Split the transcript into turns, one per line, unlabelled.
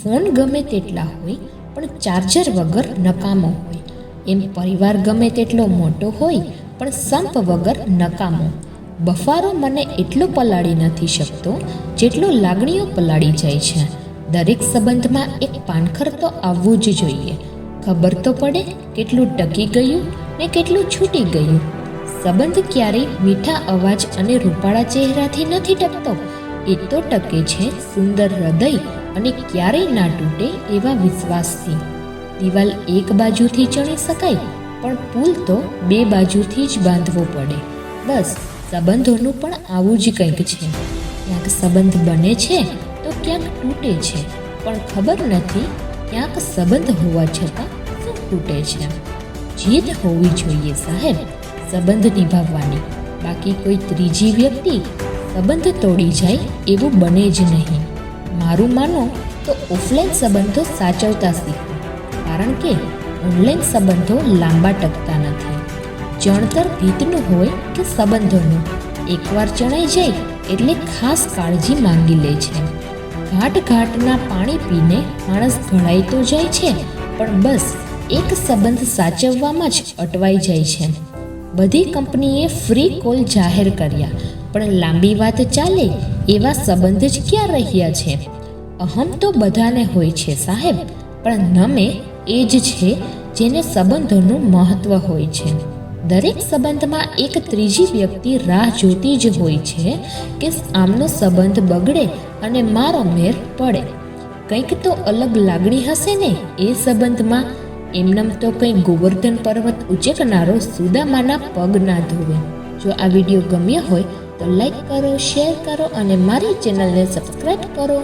Phone ગમે તેટલા હોય પણ ચાર્જર વગર નકામો હોય, એમ પરિવાર ગમે તેટલો મોટો હોય પણ સંપ વગર નકામો. બફારો મને એટલો પલાળી નથી શકતો જેટલો લાગણીઓ પલાળી જાય છે. દરેક સંબંધમાં એક પાનખર તો આવવું જ જોઈએ. ખબર તો પડે કેટલું ટકી ગયું ને કેટલું છૂટી ગયું. સંબંધ ક્યારેય મીઠા અવાજ અને રૂપાળા ચહેરાથી નથી ટકતો, એ તો ટકે છે સુંદર હૃદય અને ક્યારેય ના તૂટે એવા વિશ્વાસથી. દિવાલ એક બાજુથી ચણી શકાય પણ પુલ તો બે બાજુથી જ બાંધવો પડે. બસ સંબંધોનું પણ આવું જ કંઈક છે. ક્યાંક સંબંધ બને છે તો ક્યાંક તૂટે છે, પણ ખબર નથી ક્યાંક સંબંધ હોવા છતાં શું તૂટે છે. જીદ હોવી જોઈએ સાહેબ સંબંધ નિભાવવાની, બાકી કોઈ ત્રીજી વ્યક્તિ સંબંધ તોડી જાય એવું બને જ નહીં. મારું માનો તો ઓફલાઈન સંબંધો સાચવતા શીખો, કારણ કે ઓનલાઈન સંબંધો લાંબા ટકતા નથી. ચણતર ભીતનું હોય કે સંબંધોનું, એકવાર ચણાઈ જાય એટલે ખાસ કાળજી માંગી લે છે. ઘાટ ઘાટના પાણી પીને માણસ ઘડાઈ તો જાય છે, પણ બસ એક સંબંધ સાચવવામાં જ અટવાઈ જાય છે. બધી કંપનીએ ફ્રી કોલ જાહેર કર્યા, પણ લાંબી વાત ચાલે એવા સંબંધ જ ક્યાં રહ્યા છે. અહમ તો બધાને હોય છે સાહેબ, પણ નમે એ જ છે જેને સંબંધોનું મહત્વ હોય છે. દરેક સંબંધમાં એક ત્રીજી વ્યક્તિ રાહ જોતી જ હોય છે કે આમનો સંબંધ બગડે અને મારો મેર પડે. કંઈક તો અલગ લાગણી હશે ને એ સંબંધમાં. એમનેમ તો કંઈ ગોવર્ધન પર્વત ઉચકનારો સુદામાના પગ ના ધોવે. જો આ વિડીયો ગમ્યો હોય તો લાઈક કરો, શેર કરો અને મારી ચેનલને સબસ્ક્રાઈબ કરો.